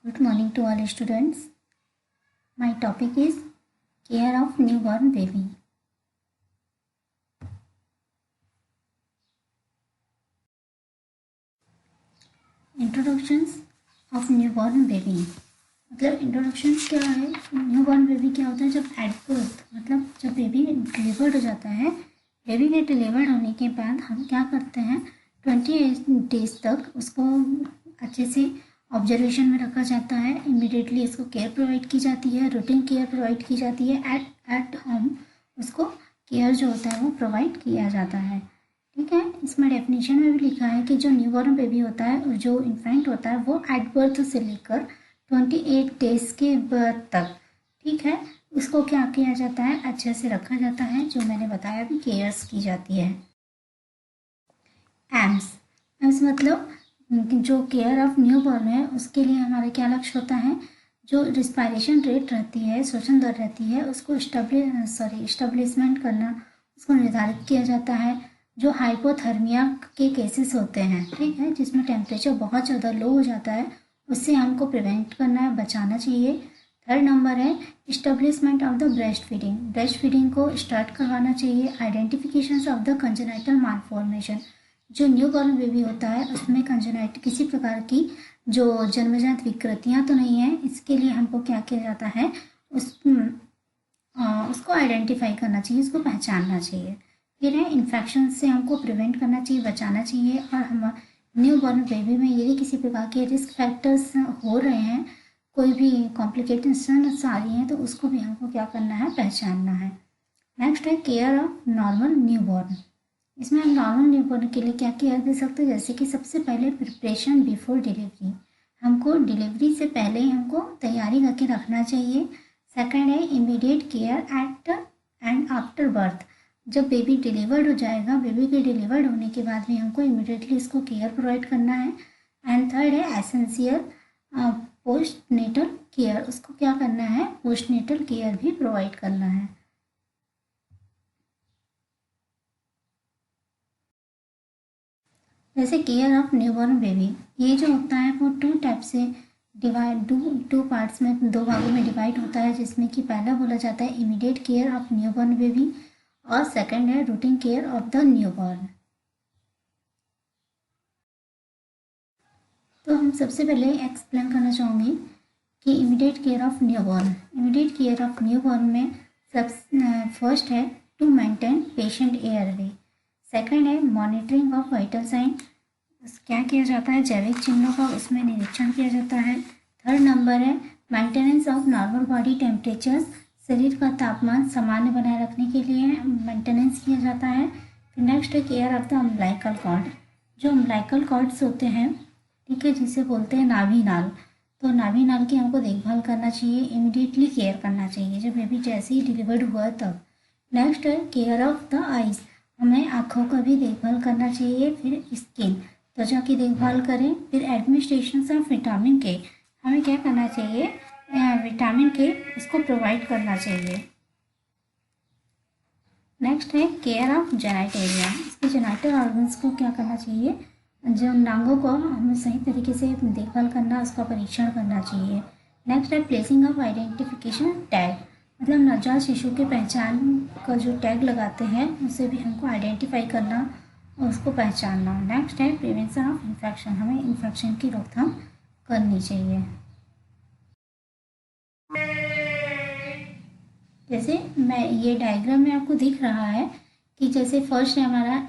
Good morning to all students. My topic is care of newborn baby. Introductions of newborn baby. मतलब introduction क्या है, newborn baby क्या होता है, जब एट बर्थ मतलब जब बेबी डिलीवर्ड हो जाता है, बेबी के डिलीवर्ड होने के बाद हम क्या करते हैं 28 डेज तक उसको अच्छे से ऑब्जर्वेशन में रखा जाता है। इमीडिएटली उसको केयर प्रोवाइड की जाती है, रूटीन केयर प्रोवाइड की जाती है। एट होम उसको केयर जो होता है वो प्रोवाइड किया जाता है। ठीक है, इसमें डेफिनेशन में भी लिखा है कि जो न्यूबॉर्न बेबी होता है, जो इन्फेंट होता है, वो एट बर्थ से लेकर 28 डेज के बर्थ तक, ठीक है, उसको क्या किया जाता है, अच्छे से रखा जाता है, जो मैंने बताया भी, केयर्स की जाती है। एम्स मतलब जो केयर ऑफ न्यूबॉर्न है उसके लिए हमारा क्या लक्ष्य होता है, जो रिस्पायरेशन रेट रहती है, श्वसन दर रहती है, उसको इस्टेब्लिशमेंट करना, उसको निर्धारित किया जाता है। जो हाइपोथर्मिया के केसेस होते हैं, ठीक है, जिसमें टेम्परेचर बहुत ज़्यादा लो हो जाता है, उससे हमको प्रिवेंट करना है, बचाना चाहिए। थर्ड नंबर है establishment of the breast feeding. Breast feeding को स्टार्ट करवाना चाहिए। Identification of the congenital malformation. जो न्यूबॉर्न बेबी होता है उसमें कंजेनाइट किसी प्रकार की जो जन्मजात विकृतियाँ तो नहीं है, इसके लिए हमको क्या किया जाता है, उसको आइडेंटिफाई करना चाहिए, उसको पहचानना चाहिए। फिर है इन्फेक्शन से हमको प्रिवेंट करना चाहिए, बचाना चाहिए। और हम न्यूबॉर्न बेबी में यदि किसी प्रकार के रिस्क फैक्टर्स हो रहे हैं, कोई भी कॉम्प्लिकेशंस आ रही हैं, तो उसको भी हमको क्या करना है, पहचानना है। नेक्स्ट है केयर ऑफ नॉर्मल न्यूबॉर्न। इसमें हम नॉर्मल न्यूबॉर्न के लिए क्या केयर दे सकते हैं, जैसे कि सबसे पहले प्रिपरेशन बिफोर डिलीवरी, हमको डिलीवरी से पहले हमको तैयारी करके रखना चाहिए। सेकंड है immediate care at and after birth. जब बेबी डिलीवर्ड हो जाएगा, बेबी के डिलीवर्ड होने के बाद भी हमको इमीडिएटली इसको केयर प्रोवाइड करना है। एंड थर्ड है एसेंशियल पोस्ट नेटल केयर, उसको क्या करना है, पोस्ट नेटल केयर भी प्रोवाइड करना है। जैसे केयर ऑफ न्यूबॉर्न बेबी, ये जो होता है वो टू टाइप से टू पार्ट्स में, दो भागों में डिवाइड होता है, जिसमें कि पहला बोला जाता है immediate care of newborn baby और सेकंड है routine care of the newborn. तो हम सबसे पहले एक्सप्लेन करना चाहूँगी कि immediate care of newborn. Immediate care of newborn में फर्स्ट है to maintain patient airway. Second है मॉनिटरिंग ऑफ वाइटल साइन, क्या किया जाता है, जैविक चिन्हों का उसमें निरीक्षण किया जाता है। थर्ड नंबर है maintenance of normal body temperatures, शरीर का तापमान सामान्य बनाए रखने के लिए मेंटेनेंस किया जाता है। फिर नेक्स्ट है केयर ऑफ द अम्बिलाइकल कॉर्ड। जो अम्बिलाइकल कॉर्ड्स होते हैं, ठीक है, जिसे बोलते हैं नाभि नाल, तो नाभि नाल की हमको देखभाल करना चाहिए, इमीडिएटली केयर करना चाहिए जब बेबी जैसे ही डिलीवर्ड हुआ तब। नेक्स्ट है केयर ऑफ द आइज़, हमें आँखों का भी देखभाल करना चाहिए। फिर स्किन, त्वचा की देखभाल करें। फिर एडमिनिस्ट्रेशन ऑफ विटामिन के, हमें क्या करना चाहिए, विटामिन के उसको प्रोवाइड करना चाहिए। नेक्स्ट है केयर ऑफ जेनाइटेरिया, इसके जेनाइटल ऑर्गन्स को क्या करना चाहिए, जो नांगों को हमें सही तरीके से देखभाल करना, उसका परीक्षण करना चाहिए। नेक्स्ट है प्लेसिंग ऑफ आइडेंटिफिकेशन टैग, मतलब नवजात शिशु के पहचान का जो टैग लगाते हैं उसे भी हमको आइडेंटिफाई करना और उसको पहचानना। नेक्स्ट है प्रिवेंशन ऑफ इन्फेक्शन, हमें इन्फेक्शन की रोकथाम करनी चाहिए। जैसे मैं ये डायग्राम में आपको दिख रहा है कि जैसे फर्स्ट है हमारा,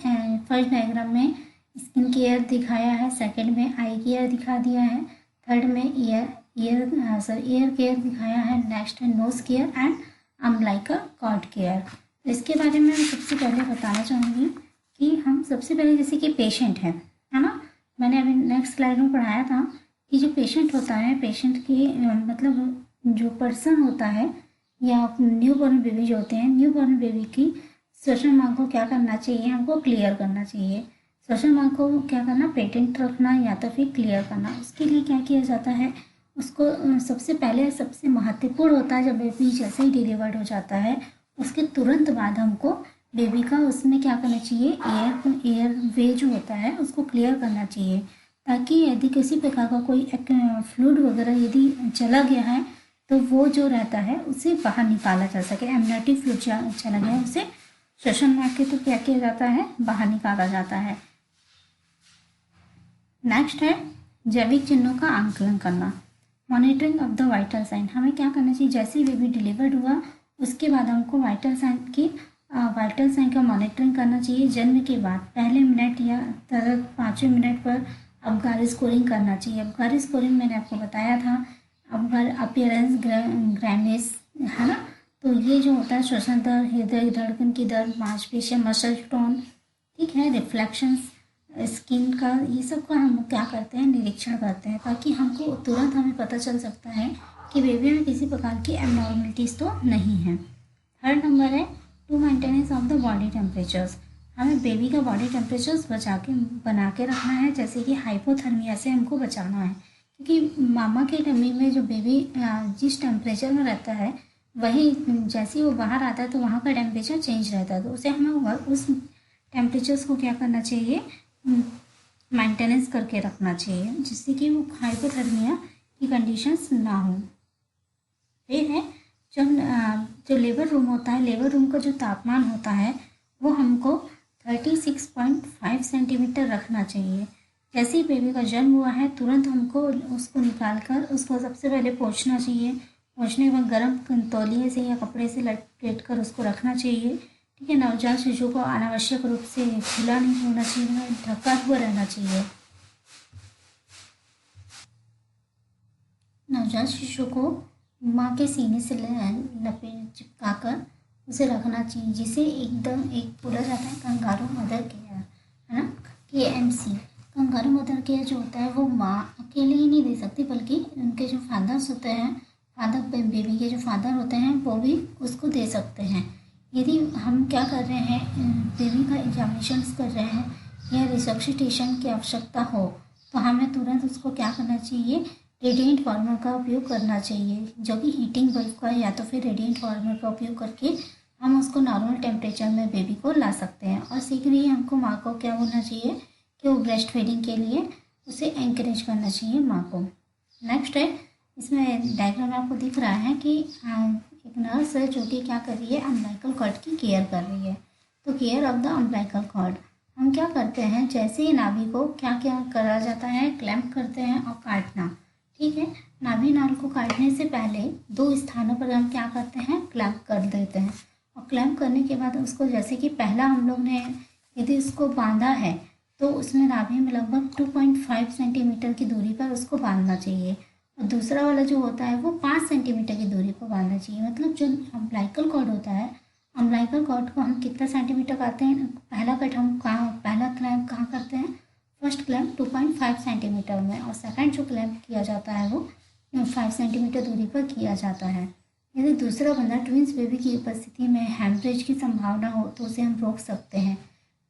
फर्स्ट डायग्राम में स्किन केयर दिखाया है, सेकंड में आई केयर दिखा दिया है, थर्ड में ईयर केयर दिखाया है, नेक्स्ट है nose care and umbilical cord care. इसके बारे में मैं सबसे पहले बताना चाहूँगी कि हम सबसे पहले जैसे कि पेशेंट है ना, मैंने अभी नेक्स्ट स्लाइड में पढ़ाया था कि जो पेशेंट होता है, पेशेंट की मतलब जो पर्सन होता है या न्यूबॉर्न बेबी जो होते हैं, न्यूबॉर्न बेबी की श्वसन मार्ग को क्या करना चाहिए, हमको क्लियर करना चाहिए। श्वसन मार्ग को क्या करना, पेटेंट रखना या तो फिर क्लियर करना। उसके लिए क्या किया जाता है, उसको सबसे पहले सबसे महत्वपूर्ण होता है जब बेबी जैसे ही डिलीवर्ड हो जाता है, उसके तुरंत बाद हमको बेबी का उसमें क्या करना चाहिए, एयर वे जो होता है उसको क्लियर करना चाहिए। ताकि यदि किसी प्रकार का कोई फ्लूइड वगैरह यदि चला गया है तो वो जो रहता है उसे बाहर निकाला जा सके। एमनियोटिक फ्लूइड चला गया है उसे श्वसन मार्ग के तो क्या किया जाता है, बाहर निकाला जाता है। नेक्स्ट है जैविक चिन्हों का आंकलन करना, monitoring of the vital sign. हमें क्या करना चाहिए, जैसे ही बेबी डिलीवर्ड हुआ उसके बाद हमको वाइटल साइन का मॉनिटरिंग करना चाहिए। जन्म के बाद पहले मिनट या 5वें मिनट पर अबगारी स्कोरिंग करना चाहिए। अबगारी स्कोरिंग मैंने आपको बताया था, अपीयरेंस ग्रैनिस है ना। तो ये जो होता है श्वसन दर, हृदय धड़कन की दर, मांसपेशियां, मसल टोन, ठीक है, रिफ्लेक्शंस स्किन का, ये सब का हम क्या करते हैं, निरीक्षण करते हैं, ताकि हमको तुरंत हमें पता चल सकता है कि बेबी में किसी प्रकार की एबनॉर्मलिटीज़ तो नहीं है। थर्ड नंबर है to maintenance of the body temperatures. हमें बेबी का बॉडी टेम्परेचर्स बना के रखना है, जैसे कि हाइपोथर्मिया से हमको बचाना है, क्योंकि मामा के टमी में जो बेबी जिस टेम्परेचर में रहता है वही जैसे ही वो बाहर आता है तो वहाँ का टेम्परेचर चेंज रहता है, तो उसे हमें उस टेम्परेचर्स को क्या करना चाहिए, मेंटेनेंस करके रखना चाहिए, जिससे कि वो हाइपोथर्मिया की कंडीशंस ना हो। फिर है जो लेबर रूम होता है, लेबर रूम का जो तापमान होता है वो हमको 36.5 सेंटीमीटर रखना चाहिए। जैसे ही बेबी का जन्म हुआ है तुरंत हमको उसको निकाल कर उसको सबसे पहले पोंछना चाहिए। पोंछने के बाद गर्म तौलिए से या कपड़े से लपेट कर उसको रखना चाहिए, ठीक है। नवजात शिशु को अनावश्यक रूप से खुला नहीं होना चाहिए, ढका हुआ रहना चाहिए। नवजात शिशु को माँ के सीने से लपेट चिपका कर उसे रखना चाहिए, जिसे एकदम एक बोला जाता है कंगारू मदर केयर, है ना, KMC। कंगारू मदर केयर जो होता है वो माँ अकेले ही नहीं दे सकती, बल्कि उनके जो फादर्स होते हैं, बेबी के जो फादर होते हैं वो भी उसको दे सकते हैं। यदि हम क्या कर रहे हैं, बेबी का एग्जामिनेशन कर रहे हैं या रिसब्सिटेशन की आवश्यकता हो, तो हमें तुरंत उसको क्या करना चाहिए, रेडिएंट वार्मर का उपयोग करना चाहिए, जो कि हीटिंग बल्ब का या तो फिर रेडिएंट वार्मर का उपयोग करके हम उसको नॉर्मल टेम्परेचर में बेबी को ला सकते हैं। और शीघ्र ही हमको माँ को क्या बोलना चाहिए कि वो ब्रेस्ट फीडिंग के लिए उसे एंकरेज करना चाहिए माँ को। नेक्स्ट है, इसमें डायग्राम आपको दिख रहा है कि एक नर्स है जो कि क्या कर रही है, अम्बिलिकल कॉर्ड की केयर कर रही है। तो care of the umbilical cord हम क्या करते हैं, जैसे ही नाभि को क्या क्या करा जाता है, क्लैंप करते हैं और काटना, ठीक है। नाभि नाल को काटने से पहले 2 स्थानों पर हम क्या करते हैं, क्लैंप कर देते हैं। और क्लैंप करने के बाद उसको, जैसे कि पहला हम लोग ने यदि उसको बांधा है तो उसमें नाभि में लगभग 2.5 सेंटीमीटर की दूरी पर उसको बांधना चाहिए, और दूसरा वाला जो होता है वो 5 सेंटीमीटर की दूरी पर बांधना चाहिए। मतलब जो अम्बिलिकल कॉर्ड होता है, अम्बिलिकल कॉर्ड को हम कितना सेंटीमीटर काटते हैं, पहला क्लैंप कहाँ करते हैं, फर्स्ट क्लैंप 2.5 सेंटीमीटर में, और सेकंड जो क्लैंप किया जाता है वो 5 सेंटीमीटर दूरी पर किया जाता है। यदि दूसरा बंदा ट्विंस बेबी की उपस्थिति में हेमरेज की संभावना हो तो उसे हम रोक सकते हैं,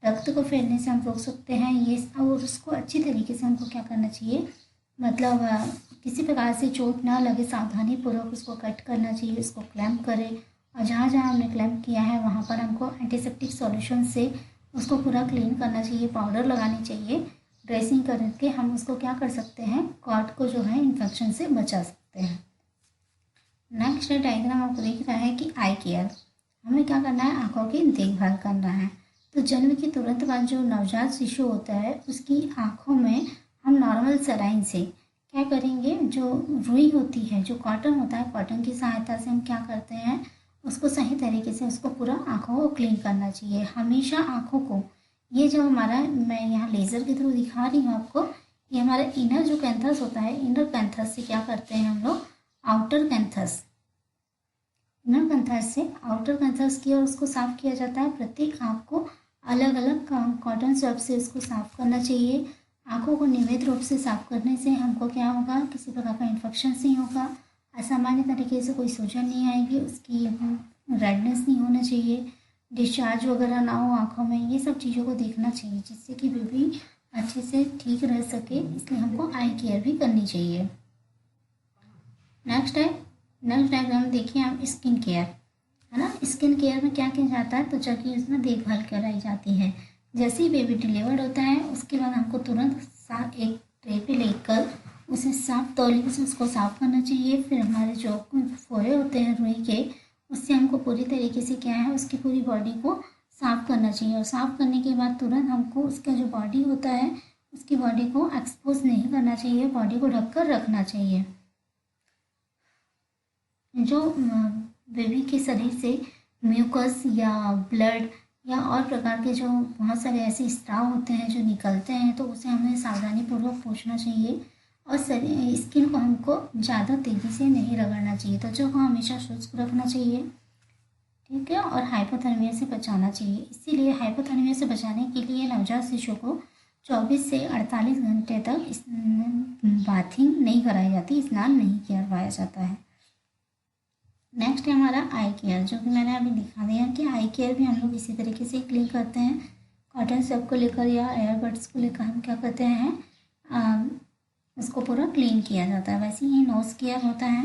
रक्त को फैलने से हम रोक सकते हैं ये, और उसको अच्छी तरीके से हमको क्या करना चाहिए, मतलब किसी प्रकार से चोट ना लगे, सावधानी पूर्वक उसको कट करना चाहिए, उसको क्लैंप करें, और जहाँ जहाँ हमने क्लैंप किया है वहाँ पर हमको एंटीसेप्टिक सॉल्यूशन से उसको पूरा क्लीन करना चाहिए, पाउडर लगानी चाहिए। ड्रेसिंग करके हम उसको क्या कर सकते हैं, कॉर्ड को जो है इन्फेक्शन से बचा सकते हैं। नेक्स्ट डायग्राम आपको दिख रहा है कि आई केयर, हमें क्या करना है, आँखों की देखभाल करना है। तो जन्म के तुरंत बाद जो नवजात शिशु होता है उसकी आँखों में हम नॉर्मल सलाइन से क्या करेंगे, जो रुई होती है, जो कॉटन होता है, कॉटन की सहायता से हम क्या करते हैं, उसको सही तरीके से उसको पूरा आँखों को क्लीन करना चाहिए। हमेशा आँखों को, ये जो हमारा, मैं यहाँ लेज़र के थ्रू दिखा रही हूँ आपको, ये हमारा इनर जो कैंथस होता है, इनर कैंथस से क्या करते हैं हम लोग, आउटर कैंथस, इनर कैंथस से आउटर कैंथस की और उसको साफ किया जाता है। प्रत्येक आँख को अलग अलग कॉटन स्वैब से इसको साफ करना चाहिए। आँखों को नियमित रूप से साफ करने से हमको क्या होगा, किसी प्रकार का इन्फेक्शन नहीं होगा, असामान्य तरीके से कोई सूजन नहीं आएगी, उसकी रेडनेस नहीं होना चाहिए, डिस्चार्ज वगैरह ना हो आँखों में, ये सब चीज़ों को देखना चाहिए, जिससे कि बेबी अच्छे से ठीक रह सके। इसलिए हमको आई केयर भी करनी चाहिए। नेक्स्ट डायग्राम देखिए आप, स्किन केयर, है ना। स्किन केयर में क्या किया जाता है, त्वचा की उसमें देखभाल कराई जाती है। जैसे ही बेबी डिलीवर्ड होता है उसके बाद हमको तुरंत ट्रे पे लेकर उसे साफ तौलिए से उसको साफ करना चाहिए। फिर हमारे जो फोड़े होते हैं रुई के, उससे हमको पूरी तरीके से क्या है उसकी पूरी बॉडी को साफ करना चाहिए। और साफ करने के बाद तुरंत हमको उसका जो बॉडी होता है उसकी बॉडी को एक्सपोज नहीं करना चाहिए, बॉडी को ढककर रखना चाहिए। जो बेबी के शरीर से म्यूकस या ब्लड या और प्रकार के जो बहुत सारे ऐसे स्त्राव होते हैं जो निकलते हैं, तो उसे हमें सावधानीपूर्वक पोंछना चाहिए। और स्किन को हमको ज़्यादा तेज़ी से नहीं रगड़ना चाहिए, त्वचा को हमेशा शुष्क रखना चाहिए, ठीक है। और हाइपोथर्मिया से बचाना चाहिए। इसीलिए हाइपोथर्मिया से बचाने के लिए नवजात शिशु को 24 से 48 घंटे तक बाथिंग नहीं कराई जाती, स्नान नहीं करवाया जाता है। नेक्स्ट है हमारा आई केयर, जो कि मैंने अभी दिखा दिया कि आई केयर भी हम लोग इसी तरीके से क्लीन करते हैं। कॉटन सब को लेकर या एयरबड्स को लेकर हम क्या करते हैं, उसको पूरा क्लीन किया जाता है। वैसे ही नोज़ केयर होता है।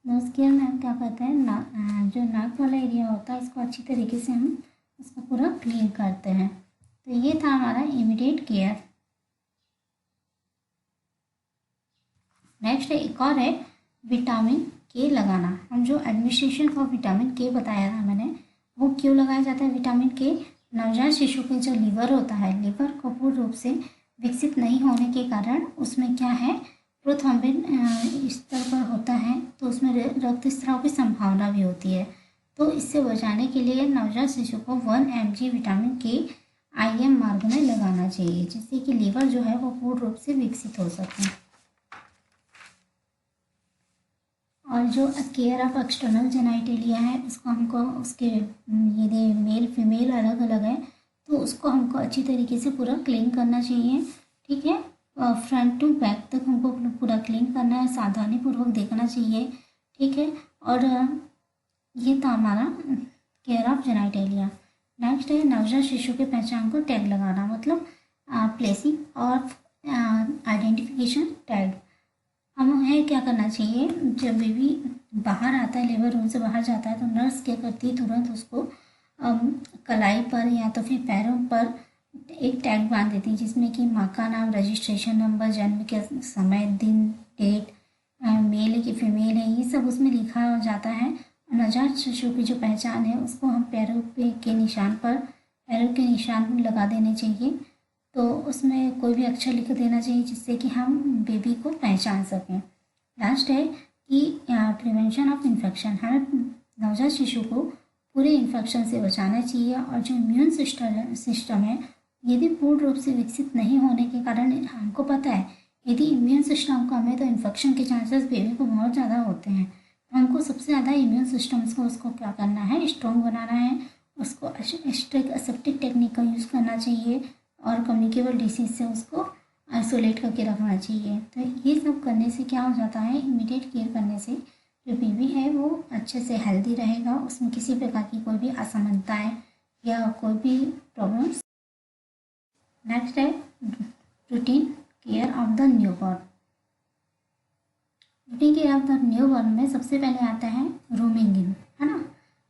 नोज़ केयर में हम क्या करते हैं, जो नाक वाला एरिया होता है इसको अच्छी तरीके से हम उसको पूरा क्लीन करते हैं। तो ये था हमारा इमीडिएट केयर। नेक्स्ट एक और है विटामिन के लगाना। हम जो एडमिनिस्ट्रेशन फॉर विटामिन के बताया था मैंने, वो क्यों लगाया जाता है विटामिन के? नवजात शिशु के जो लीवर होता है, लीवर को पूर्ण रूप से विकसित नहीं होने के कारण उसमें क्या है, प्रोथ्रोम्बिन स्तर पर होता है, तो उसमें रक्तस्राव की संभावना भी होती है। तो इससे बचाने के लिए नवजात शिशु को 1 mg विटामिन के IM मार्ग में लगाना चाहिए, जिससे कि लीवर जो है वो पूर्ण रूप से विकसित हो सके। और जो केयर ऑफ एक्सटर्नल जेनाइटेलिया है, उसको हमको उसके यदि मेल फीमेल अलग अलग है तो उसको हमको अच्छी तरीके से पूरा क्लीन करना चाहिए, ठीक है। फ्रंट टू बैक तक हमको पूरा क्लीन करना है, सावधानीपूर्वक देखना चाहिए, ठीक है। और ये था हमारा केयर ऑफ जेनाइटेलिया। नेक्स्ट है नवजात शिशु के पहचान को टैग लगाना, मतलब प्लेसिंग और आइडेंटिफिकेशन टैग। हमें क्या करना चाहिए, जब बेबी बाहर आता है, लेबर रूम से बाहर जाता है, तो नर्स क्या करती है, तुरंत उसको कलाई पर या तो फिर पैरों पर एक टैग बांध देती है, जिसमें कि माँ का नाम, रजिस्ट्रेशन नंबर, जन्म के समय, दिन, डेट, मेल है कि फीमेल है, ये सब उसमें लिखा जाता है। नवजात शिशु की जो पहचान है उसको हम पैरों के निशान लगा देने चाहिए। तो उसमें कोई भी अक्षर लिख देना चाहिए जिससे कि हम बेबी को पहचान सकें। लास्ट है कि प्रिवेंशन ऑफ इन्फेक्शन। हमें नवजात शिशु को पूरे इन्फेक्शन से बचाना चाहिए। और जो इम्यून सिस्टम है, यदि पूर्ण रूप से विकसित नहीं होने के कारण हमको पता है यदि इम्यून सिस्टम कम है तो इन्फेक्शन के चांसेस बेबी को बहुत ज़्यादा होते हैं। हमको सबसे ज़्यादा इम्यून सिस्टम को उसको क्या करना है, स्ट्रॉन्ग बनाना है। उसको स्ट्रिक्ट एसेप्टिक टेक्निक का यूज़ करना चाहिए और कम्युनिकेबल डिसीज से उसको आइसोलेट करके रखना चाहिए। तो ये सब करने से क्या हो जाता है, इमीडिएट केयर करने से जो बेबी है वो अच्छे से हेल्दी रहेगा, उसमें किसी प्रकार की कोई भी असमानताएं या कोई भी प्रॉब्लम्स। नेक्स्ट है routine care of the newborn. Routine care of the newborn में सबसे पहले आता है रूमिंग इन, है ना।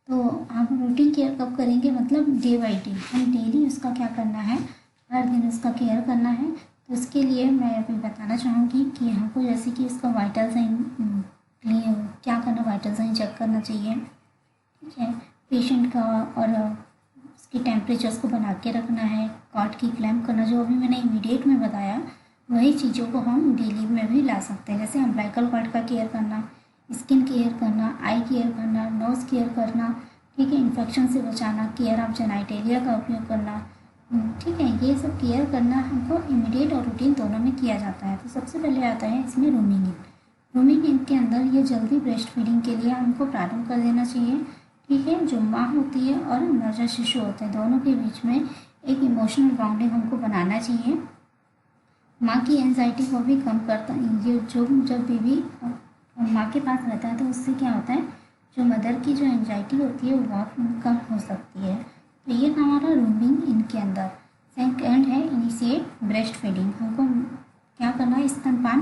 तो हम रूटीन केयर कब करेंगे, मतलब डे बाई डे हम डेली उसका क्या करना है, हर दिन उसका केयर करना है। तो उसके लिए मैं अभी बताना चाहूँगी कि हमको जैसे कि इसका वाइटल साइन क्या करना, वाइटल साइन चेक करना चाहिए, ठीक है, पेशेंट का, और उसकी टेम्परेचर्स को बना के रखना है, कॉट की क्लैम्प करना, जो अभी मैंने इमीडिएट में बताया वही चीज़ों को हम डेली में भी ला सकते हैं। जैसे अम्बिलिकल कॉर्ड का केयर करना, स्किन केयर करना, आई केयर करना, नोज़ केयर करना, ठीक है, इन्फेक्शन से बचाना, केयर ऑफ जेनाइटेलिया का उपयोग करना, ठीक है। ये सब केयर करना हमको इमीडिएट और रूटीन दोनों में किया जाता है। तो सबसे पहले आता है इसमें रूमिंग इन। रूमिंग इन के अंदर ये जल्दी ब्रेस्ट फीडिंग के लिए हमको प्रारंभ कर देना चाहिए, ठीक है। जो माँ होती है और नवजात शिशु होते हैं, दोनों के बीच में एक इमोशनल बॉन्डिंग हमको बनाना चाहिए। माँ की एंजाइटी को भी कम करता है ये, जो जब बेबी माँ के पास रहता है तो उससे क्या होता है, जो मदर की जो एंजाइटी होती है वो बहुत कम हो सकती है। तो ये हमारा रूमिंग इन के अंदर। सेकंड है इनिशिएट ब्रेस्ट फीडिंग। हमको क्या करना है, स्तनपान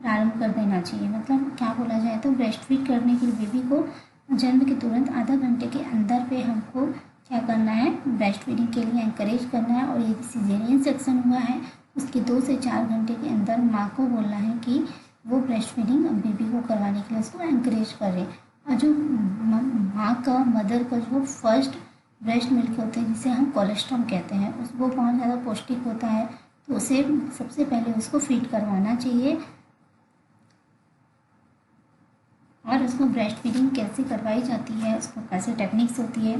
प्रारंभ कर देना चाहिए। मतलब क्या बोला जाए तो ब्रेस्ट फीड करने के लिए बेबी को जन्म के तुरंत आधा घंटे के अंदर पे हमको क्या करना है, ब्रेस्ट फीडिंग के लिए एंकरेज करना है। और यदि सिजेरियन सेक्शन हुआ है उसके 2 से 4 घंटे के अंदर माँ को बोलना है कि वो ब्रेस्ट फीडिंग बेबी को करवाने के लिए उसको एंकरेज करें। और जो माँ का, मदर का जो फर्स्ट ब्रेस्ट मिल्क होते हैं जिसे हम कोलेस्ट्रॉल कहते हैं, उस वो बहुत ज़्यादा पौष्टिक होता है, तो उसे सबसे पहले उसको फीड करवाना चाहिए। और उसको ब्रेस्ट फीडिंग कैसे करवाई जाती है, उसको कैसे टेक्निक्स होती है,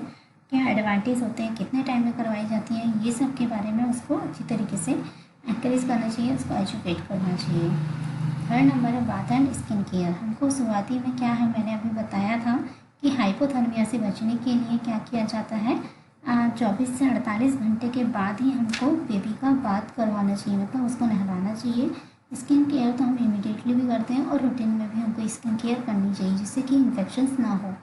क्या एडवांटेज होते हैं, कितने टाइम में करवाई जाती है, ये सब के बारे में उसको अच्छी तरीके से एनकरेज करना चाहिए, उसको एजुकेट करना चाहिए। थर्ड नंबर है बाथ एंड स्किन केयर। हमको शुरुआती में क्या है, मैंने अभी बताया था कि हाइपोथर्मिया से बचने के लिए क्या किया जाता है, 24 से 48 घंटे के बाद ही हमको बेबी का बाथ करवाना चाहिए, मतलब उसको नहलाना चाहिए। स्किन केयर तो हम इमीडिएटली भी करते हैं और रूटीन में भी हमको स्किन केयर करनी चाहिए जिससे कि इन्फेक्शंस ना हो।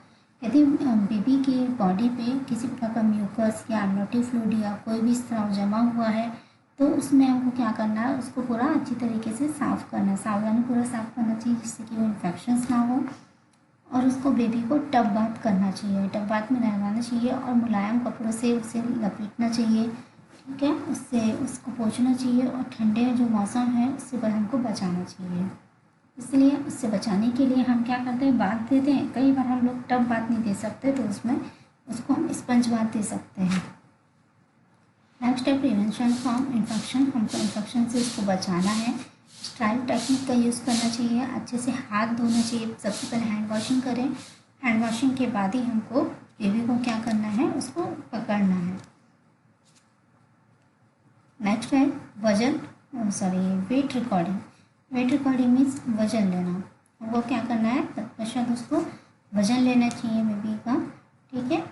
यदि बेबी के बॉडी पे किसी प्रकार का म्यूकस या एमनियोटिक फ्लूइड या कोई भी स्राव जमा हुआ है तो उसमें हमको क्या करना है, उसको पूरा अच्छी तरीके से साफ़ करना है, सावधानी पूरा साफ़ करना चाहिए जिससे कि वो इन्फेक्शंस ना हो। और उसको बेबी को टब बाथ करना चाहिए, टब बाथ में नहलाना चाहिए और मुलायम कपड़ों से उसे लपेटना चाहिए, ठीक है, उससे उसको पोंछना चाहिए। और ठंडे जो मौसम है उससे हमको बचाना चाहिए। इसलिए उससे बचाने के लिए हम क्या करते हैं, बाथ देते हैं। कई बार हम लोग टब बाथ नहीं दे सकते तो उसमें उसको हम स्पंज बाथ दे सकते हैं। नेक्स्ट है प्रिवेंशन फ्रॉम इन्फेक्शन। हमको इन्फेक्शन से उसको बचाना है। स्टाइल टेक्निक का यूज़ करना चाहिए, अच्छे से हाथ धोना चाहिए। सबसे पहले हैंड वॉशिंग करें, हैंड वॉशिंग के बाद ही हमको बेबी को क्या करना है, उसको पकड़ना है। नेक्स्ट है weight recording. Weight recording means वजन लेना। वो क्या करना है, तत्पश्चात उसको वजन लेना चाहिए बेबी का, ठीक है।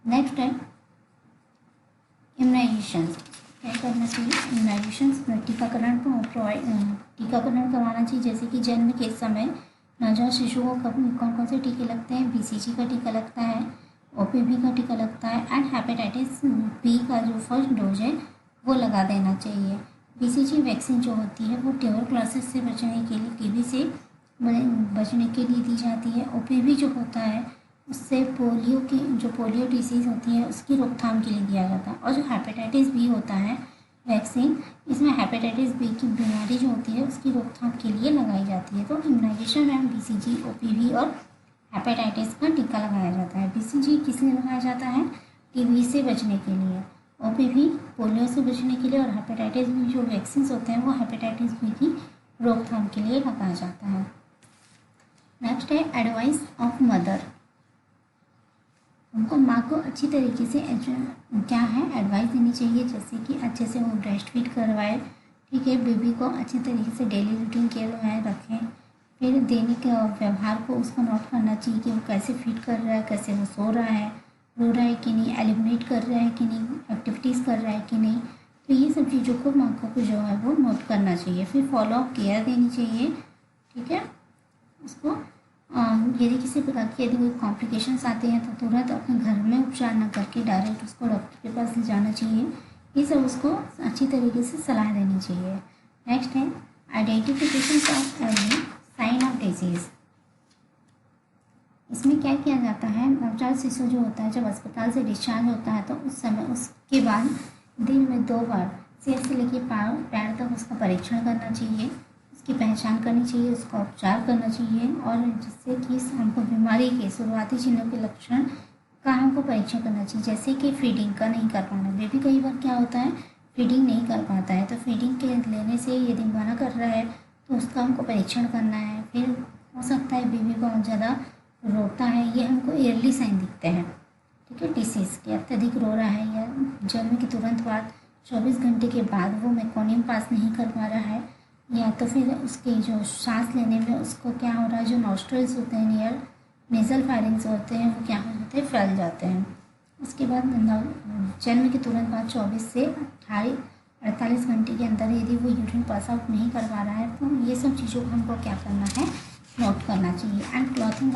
नेक्स्ट है इम्यूनाइजेशन। क्या करना चाहिए, इम्यूनाइजेशन टीकाकरण करवाना चाहिए। जैसे कि जन्म के समय नवजात शिशु को कौन कौन से टीके लगते हैं, BCG का टीका लगता है, OPV का टीका लगता है एंड हेपेटाइटिस B का जो फर्स्ट डोज है वो लगा देना चाहिए। BCG वैक्सीन जो होती है वो ट्यूबरक्लोसिस से बचने के लिए, TB से बचने के लिए दी जाती है। OPV जो होता है उससे पोलियो डिसीज़ होती है उसकी रोकथाम के लिए दिया जाता है। और जो हेपेटाइटिस B होता है वैक्सीन, इसमें हेपेटाइटिस B की बीमारी जो होती है उसकी रोकथाम के लिए लगाई जाती है। तो इम्यूनाइजेशन में BCG, OPV और हेपेटाइटिस का टीका लगाया जाता है। BCG किस लिए लगाया जाता है, TB से बचने के लिए, OPV पोलियो से बचने के लिए, और हेपेटाइटिस B जो वैक्सीन होते हैं वो हेपेटाइटिस B की रोकथाम के लिए लगाया जाता है। नेक्स्ट है एडवाइस ऑफ मदर। हमको माँ को अच्छी तरीके से क्या है एडवाइस देनी चाहिए, जैसे कि अच्छे से वो ब्रेस्ट फीड करवाए, ठीक है, बेबी को अच्छी तरीके से डेली रूटीन केयर में रखें। फिर देने के व्यवहार को उसको नोट करना चाहिए कि वो कैसे फीड कर रहा है, कैसे वो सो रहा है, रो रहा है कि नहीं, एलिमिनेट कर रहा है कि नहीं, एक्टिविटीज़ कर रहा है कि नहीं। तो ये सब चीज़ों को माँ को जो है वो नोट करना चाहिए। फिर फॉलोअप केयर देनी चाहिए, ठीक है। उसको यदि किसी प्रकार की यदि कोई कॉम्प्लिकेशंस आते हैं तो तुरंत अपने घर में उपचार न करके डायरेक्ट उसको डॉक्टर के पास ले जाना चाहिए। ये सब उसको अच्छी तरीके से सलाह देनी चाहिए। नेक्स्ट है identification of early sign of disease. इसमें क्या किया जाता है, नवजात शिशु जो होता है जब अस्पताल से डिस्चार्ज होता है तो उस समय उसके बाद दिन में 2 बार सिर से लेकर पैर तक उसका परीक्षण करना चाहिए, की पहचान करनी चाहिए, उसका उपचार करना चाहिए। और जिससे कि हमको बीमारी के शुरुआती चिन्हों के लक्षण का हमको परीक्षण करना चाहिए, जैसे कि फीडिंग का नहीं कर पाना। बेबी कई बार क्या होता है फीडिंग नहीं कर पाता है, तो फीडिंग के लेने से यदि मना कर रहा है तो उसका हमको परीक्षण करना है। फिर हो सकता है बेबी बहुत ज़्यादा रोता है, ये हमको ईयरली साइन दिखते हैं, ठीक है, डिसीज़ के अत्यधिक रो रहा है या जन्म के तुरंत बाद 24 घंटे के बाद वो मेकोनियम पास नहीं कर पा रहा है, या तो फिर उसके जो सांस लेने में उसको क्या हो रहा है, जो नॉस्ट्रल्स होते हैं नियर नेज़ल फायरिंग्स होते हैं वो क्या हो जाते हैं, फैल जाते हैं। उसके बाद जन्म के तुरंत बाद 24 से 48 घंटे के अंदर यदि वो यूरिन पास आउट नहीं कर पा रहा है तो ये सब चीज़ों को हमको क्या करना है, नोट करना चाहिए। And clothing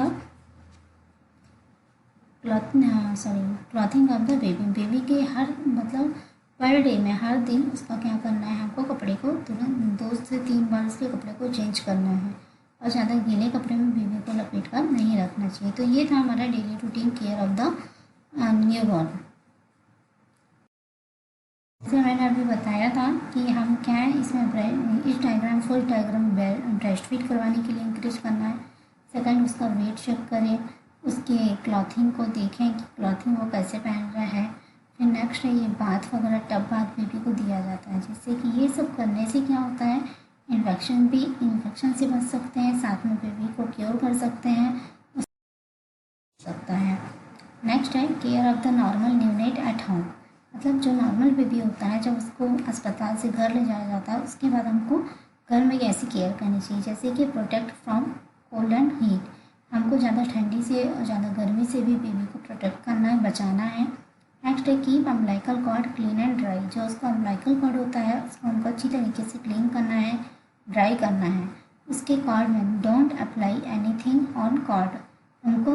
of the baby. Baby के हर मतलब पर डे में हर दिन उसका क्या करना है, हमको कपड़े को तुरंत 2 से 3 बार उसके कपड़े को चेंज करना है और ज़्यादा गीले कपड़े में बेबी को लपेट कर नहीं रखना चाहिए। तो ये था हमारा daily routine care of the newborn. जैसे मैंने अभी बताया था कि हम क्या है इसमें इस diagram first diagram breast feed करवाने के लिए इंक्रीज करना है। सेकंड, उसका वेट चेक करें, उसके क्लॉथिंग को देखें कि क्लॉथिंग वो कैसे पहन रहा है। फिर नेक्स्ट है ये बाथ वगैरह टब बाथ बेबी को दिया जाता है, जिससे कि ये सब करने से क्या होता है, इन्फेक्शन से बच सकते हैं, साथ में बेबी को क्योर कर सकते हैं सकता है। नेक्स्ट है care of the normal neonate at home, मतलब जो नॉर्मल बेबी होता है जब उसको अस्पताल से घर ले जाया जाता है उसके बाद हमको घर में कैसी केयर करनी चाहिए, जैसे कि protect from cold and heat, हमको ज़्यादा ठंडी से और ज़्यादा गर्मी से भी बेबी को प्रोटेक्ट करना है, बचाना है। नेक्स्ट है keep umbilical cord clean and dry, जो उसका अम्बिलिकल कॉर्ड होता है उसको हमको अच्छी तरीके से क्लीन करना है, ड्राई करना है। उसके कॉर्ड में don't apply anything on cord, हमको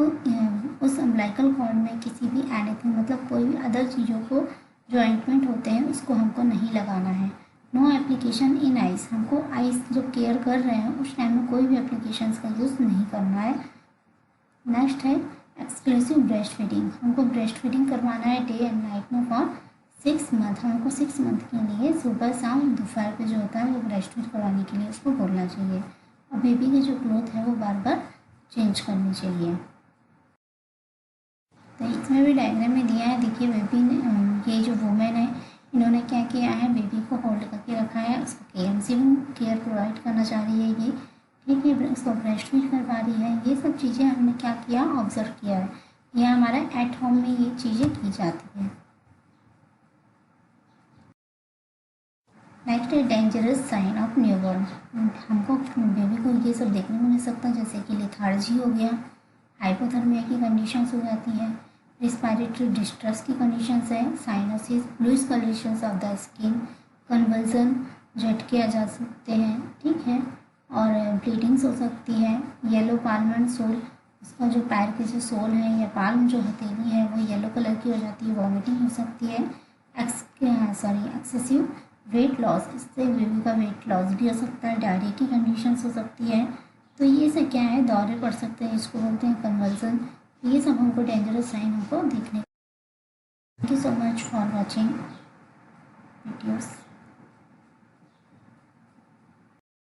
उस अम्बिलिकल कॉर्ड में किसी भी एनीथिंग मतलब कोई भी अदर चीज़ों को जो ऑइंटमेंट होते हैं उसको हमको नहीं लगाना है। नो एप्लीकेशन इन आइस, हमको आइस जब केयर कर रहे हैं उस टाइम में कोई भी एप्लीकेशन का यूज़ नहीं करना है। नेक्स्ट है एक्सक्लूसिव ब्रेस्ट फीडिंग, हमको ब्रेस्ट फीडिंग करवाना है डे एंड नाइट में फॉर 6 मंथ, हमको 6 मंथ के लिए सुबह शाम दोपहर पे जो होता है वो ब्रेस्ट फीड करवाने के लिए उसको बोलना चाहिए। और बेबी की जो क्लोथ है वो बार बार चेंज करनी चाहिए। तो इसमें भी डायग्राम में दिया है, देखिए बेबी ने ये जो वुमेन है इन्होंने क्या किया है, बेबी को होल्ड करके रखा है, उसको केएमसी केयर प्रोवाइड करना चाह रही है ये, ठीक है, उसको ब्रेस्ट फीड करवा रही है। ये सब चीज़ें हमने क्या किया, ऑब्जर्व किया है। यह हमारा एट होम में ये चीज़ें की जाती हैं। नेक्स्ट है डेंजरस साइन ऑफ न्यूबॉर्न, हमको बेबी को ये सब देखने को मिल सकता है, जैसे कि लेथार्जी हो गया, हाइपोथर्मिया की कंडीशंस हो जाती है, रिस्पायरेटरी डिस्ट्रेस की कंडीशंस है, cyanosis, bluish colourations of the skin, convulsion, झटके आ जा सकते हैं, ठीक है, और ब्लीडिंग्स हो सकती है, येलो पाल्म सोल, उसका जो पैर की जो सोल है या पाल्म जो हथेली है वो येलो कलर की हो जाती है, वॉमिटिंग हो सकती है, एक्सेसिव वेट लॉस, इससे बेबी का वेट लॉस भी हो सकता है, डायरिया की कंडीशंस हो सकती है। तो ये सब क्या है, दौरे पड़ सकते हैं, इसको बोलते हैं कन्वर्जन। ये सब हमको डेंजरस साइन हमको देखने। Thank you so much for watching videos.